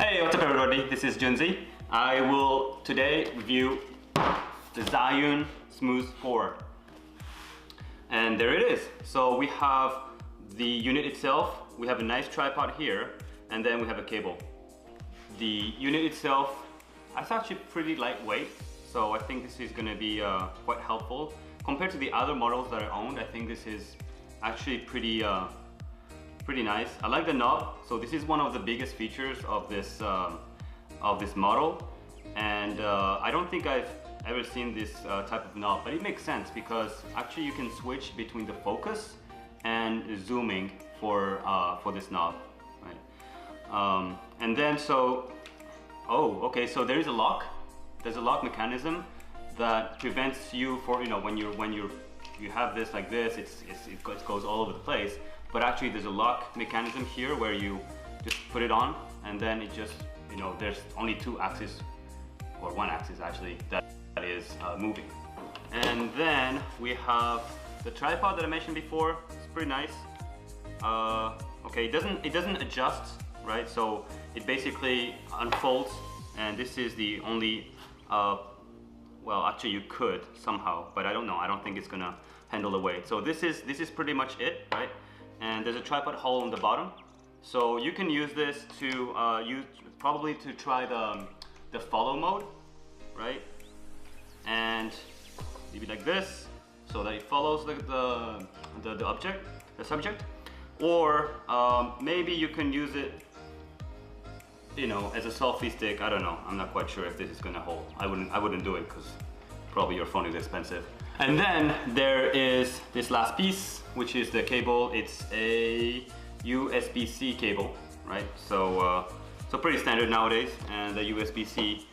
Hey, what's up everybody? This is Junzi. I will today review the Zhiyun Smooth 4. And there it is. So we have the unit itself, we have a nice tripod here, and then we have a cable. The unit itself, it's actually pretty lightweight, so I think this is gonna be quite helpful. Compared to the other models that I owned, I think this is actually pretty nice. I like the knob. So this is one of the biggest features of this model, and I don't think I've ever seen this type of knob, but it makes sense because actually you can switch between the focus and zooming for this knob, right? And then so there is a lock. There's a lock mechanism that prevents you when you have this like this, it goes all over the place. But actually there's a lock mechanism here where you just put it on, and then it just, there's only two axes, or one axis actually, that is moving. And then we have the tripod that I mentioned before. It's pretty nice. Okay, it doesn't adjust, right? So it basically unfolds, and this is the only, well, actually you could somehow, but I don't know. I don't think it's gonna handle the weight. So this is pretty much it, right? And there's a tripod hole on the bottom, so you can use this to probably to try the follow mode, right? And leave it like this so that it follows the object, the subject, or maybe you can use it, as a selfie stick. I don't know. I'm not quite sure if this is gonna hold. I wouldn't do it because probably your phone is expensive. And then there is this last piece, which is the cable. It's a USB-C cable, right? So pretty standard nowadays. And the USB-C,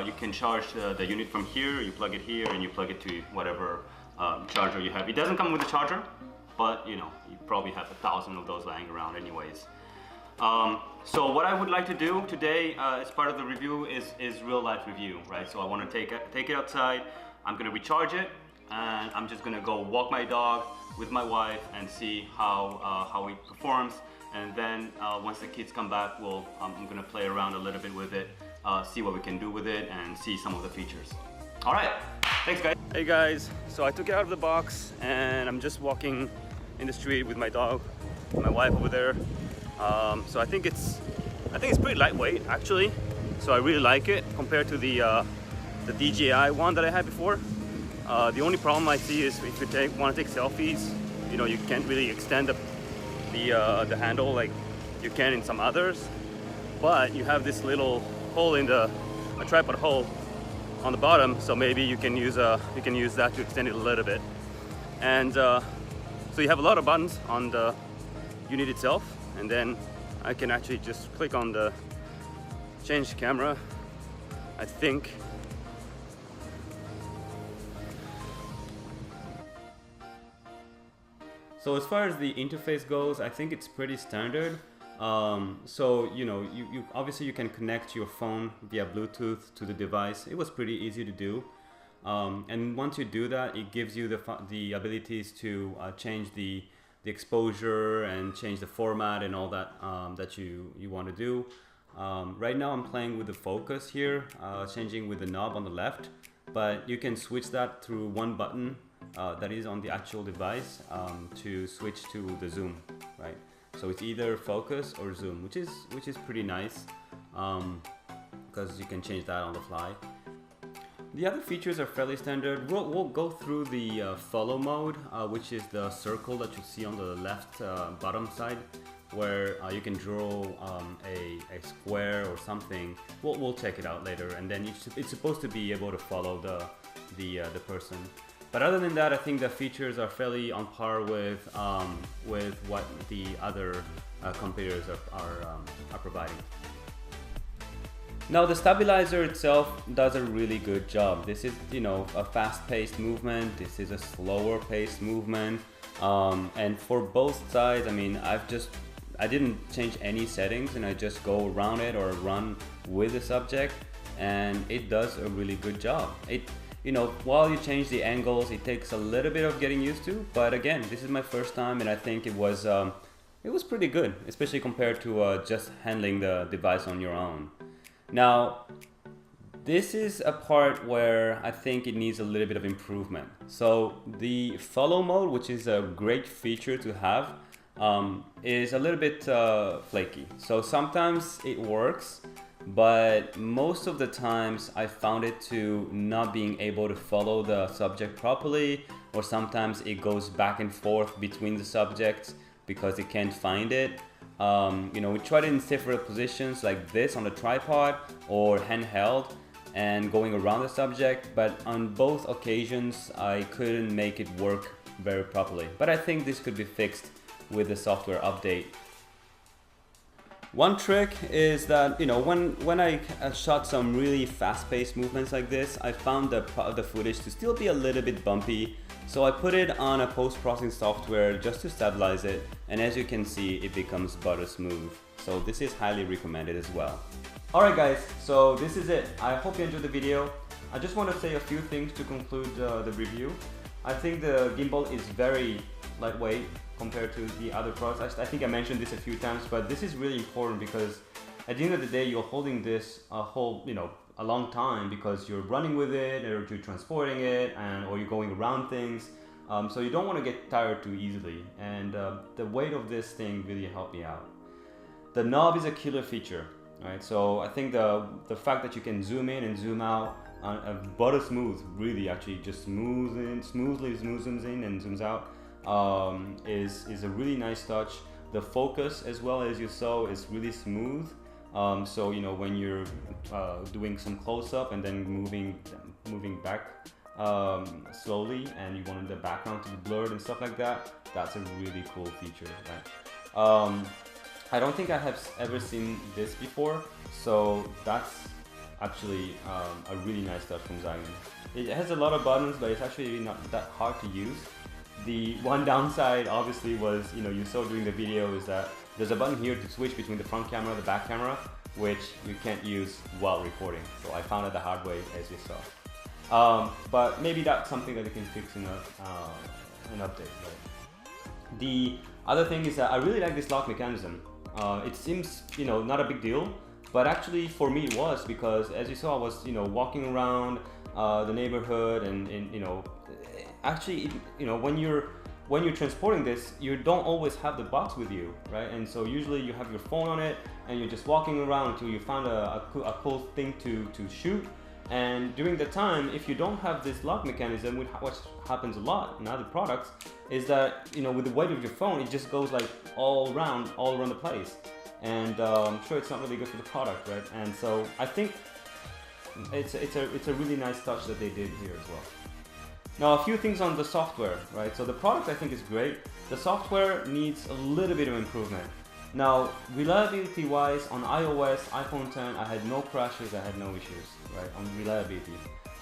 you can charge the unit from here. You plug it here, and you plug it to whatever charger you have. It doesn't come with a charger, but you probably have 1,000 of those lying around anyways. So what I would like to do today as part of the review is real life review, right? So I want to take it outside. I'm gonna recharge it, and I'm just gonna go walk my dog with my wife and see how it performs. And then once the kids come back, I'm gonna play around a little bit with it, see what we can do with it, and see some of the features. All right, thanks guys. Hey guys, so I took it out of the box, and I'm just walking in the street with my dog, my wife over there. So I think it's pretty lightweight actually. So I really like it compared to the DJI one that I had before. The only problem I see is if you want to take selfies, you can't really extend the handle like you can in some others. But you have this little hole in a tripod hole on the bottom, so maybe you can use that to extend it a little bit. And so you have a lot of buttons on the unit itself, and then I can actually just click on the change camera, I think. So as far as the interface goes, I think it's pretty standard. So you obviously you can connect your phone via Bluetooth to the device. It was pretty easy to do, and once you do that, it gives you the abilities to change the exposure and change the format and all that that you want to do. Right now I'm playing with the focus here, changing with the knob on the left, but you can switch that through one button that is on the actual device to switch to the zoom, right? So it's either focus or zoom, which is pretty nice because you can change that on the fly. The other features are fairly standard. We'll go through the follow mode, which is the circle that you see on the left bottom side, where you can draw a square or something. We'll check it out later, and then it's supposed to be able to follow the person. But other than that, I think the features are fairly on par with what the other competitors are providing. Now the stabilizer itself does a really good job. This is a fast-paced movement. This is a slower-paced movement, and for both sides, I mean, I didn't change any settings, and I just go around it or run with the subject, and it does a really good job. While you change the angles, it takes a little bit of getting used to, but again, this is my first time, and I think it was it was pretty good, especially compared to just handling the device on your own. Now, this is a part where I think it needs a little bit of improvement. So the follow mode, which is a great feature to have, is a little bit flaky. So sometimes it works, but most of the times I found it to not being able to follow the subject properly, or sometimes it goes back and forth between the subjects because it can't find it. We tried it in several positions like this on the tripod or handheld and going around the subject, but on both occasions I couldn't make it work very properly. But I think this could be fixed with the software update. One trick is that, when I shot some really fast-paced movements like this, I found the footage to still be a little bit bumpy. So I put it on a post-processing software just to stabilize it, and as you can see, it becomes butter smooth. So this is highly recommended as well. Alright guys, so this is it. I hope you enjoyed the video. I just want to say a few things to conclude the review. I think the gimbal is very lightweight compared to the other products. I think I mentioned this a few times, but this is really important because at the end of the day, you're holding this a long time because you're running with it, or you're transporting it, or you're going around things. So you don't want to get tired too easily, and the weight of this thing really helped me out. The knob is a killer feature, right? So I think the fact that you can zoom in and zoom out butter smooth, really actually just smoothly zooms in and zooms out, is a really nice touch. The focus, as well as you saw, is really smooth. So when you're doing some close-up and then moving back slowly, and you wanted the background to be blurred and stuff like that, that's a really cool feature, right? I don't think I have ever seen this before, so that's actually a really nice touch from Zhiyun. It has a lot of buttons, but it's actually not that hard to use. The one downside obviously was, you saw during the video, is that there's a button here to switch between the front camera and the back camera, which you can't use while recording. So I found it the hard way, as you saw. But maybe that's something that they can fix in an update. Right? The other thing is that I really like this lock mechanism. It seems, not a big deal, but actually for me it was, because as you saw, I was, walking around the neighborhood, and actually, when you're transporting this, you don't always have the box with you, right? And so usually you have your phone on it, and you're just walking around until you find a cool thing to shoot. And during the time, if you don't have this lock mechanism, which happens a lot in other products, is that with the weight of your phone, it just goes like all around the place. And I'm sure it's not really good for the product, right? And so I think it's a really nice touch that they did here as well. Now, a few things on the software, right? So the product I think is great. The software needs a little bit of improvement. Now, reliability wise, on iOS, iPhone 10, I had no crashes, I had no issues, right, on reliability.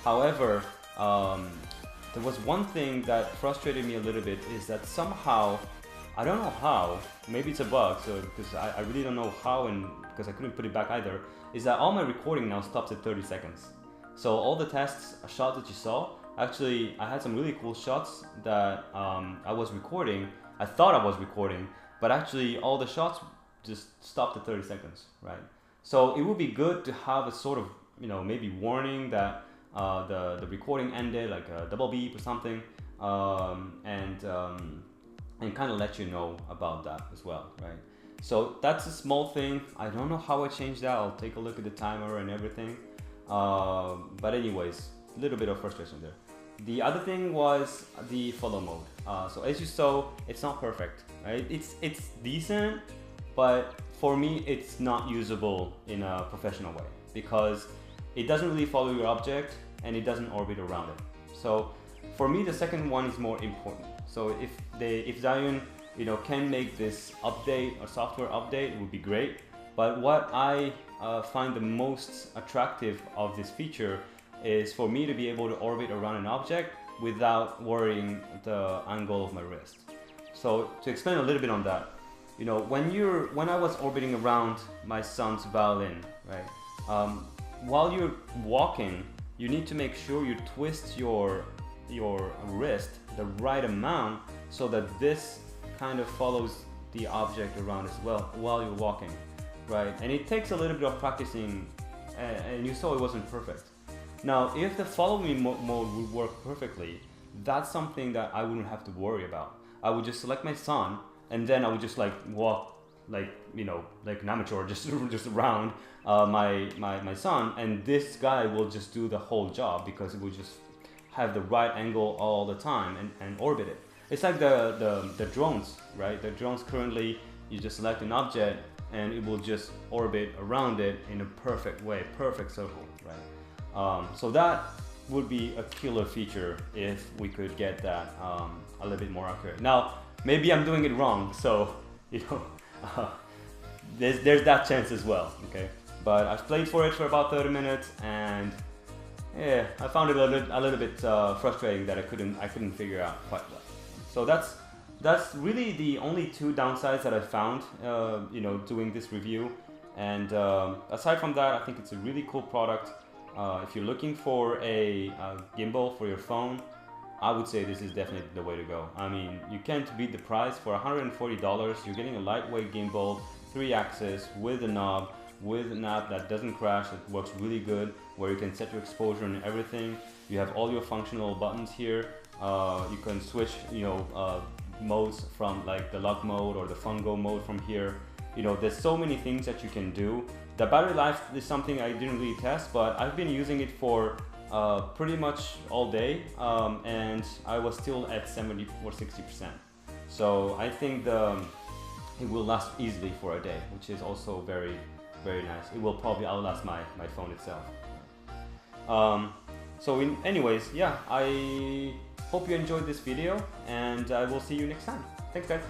However, there was one thing that frustrated me a little bit, is that somehow, I don't know how, maybe it's a bug, so because I really don't know how, and because I couldn't put it back either, is that all my recording now stops at 30 seconds. So all the shots that you saw, actually, I had some really cool shots that I was recording. I thought I was recording, but actually all the shots just stopped at 30 seconds, right? So it would be good to have a sort of, maybe warning that the recording ended, like a double beep or something, and kind of let you know about that as well, right? So that's a small thing. I don't know how I changed that. I'll take a look at the timer and everything. But anyways, a little bit of frustration there. The other thing was the follow mode. So as you saw, it's not perfect, right? It's decent, but for me, it's not usable in a professional way because it doesn't really follow your object and it doesn't orbit around it. So for me, the second one is more important. So if Zhiyun, can make this update or software update, it would be great. But what I find the most attractive of this feature is for me to be able to orbit around an object without worrying the angle of my wrist. So to explain a little bit on that, when I was orbiting around my son's violin, right? While you're walking, you need to make sure you twist your wrist the right amount so that this kind of follows the object around as well while you're walking, right? And it takes a little bit of practicing, and you saw it wasn't perfect. Now, if the follow me mode would work perfectly, that's something that I wouldn't have to worry about. I would just select my son, and then I would just like walk like, you know, like an amateur, just around my son, and this guy will just do the whole job because it will just have the right angle all the time and orbit it. It's like the drones, right? The drones currently, you just select an object and it will just orbit around it in a perfect way, perfect circle, right? So that would be a killer feature if we could get that a little bit more accurate. Now, maybe I'm doing it wrong, so, you know, there's that chance as well, okay? But I've played for it for about 30 minutes, and yeah, I found it a little bit frustrating that I couldn't figure out quite well. So that's really the only two downsides that I found, you know, doing this review. And aside from that, I think it's a really cool product. If you're looking for a gimbal for your phone, I would say this is definitely the way to go. I mean, you can't beat the price. For $140, you're getting a lightweight gimbal, 3-axis, with a knob, with an app that doesn't crash, that works really good, where you can set your exposure and everything. You have all your functional buttons here. You can switch, you know, modes from like the lock mode or the fungo mode from here. You know, there's so many things that you can do. The battery life is something I didn't really test, but I've been using it for pretty much all day, and I was still at 70 or 60%. So I think it will last easily for a day, which is also very, very nice. It will probably outlast my phone itself. So anyways, yeah, I hope you enjoyed this video, and I will see you next time. Thanks, guys.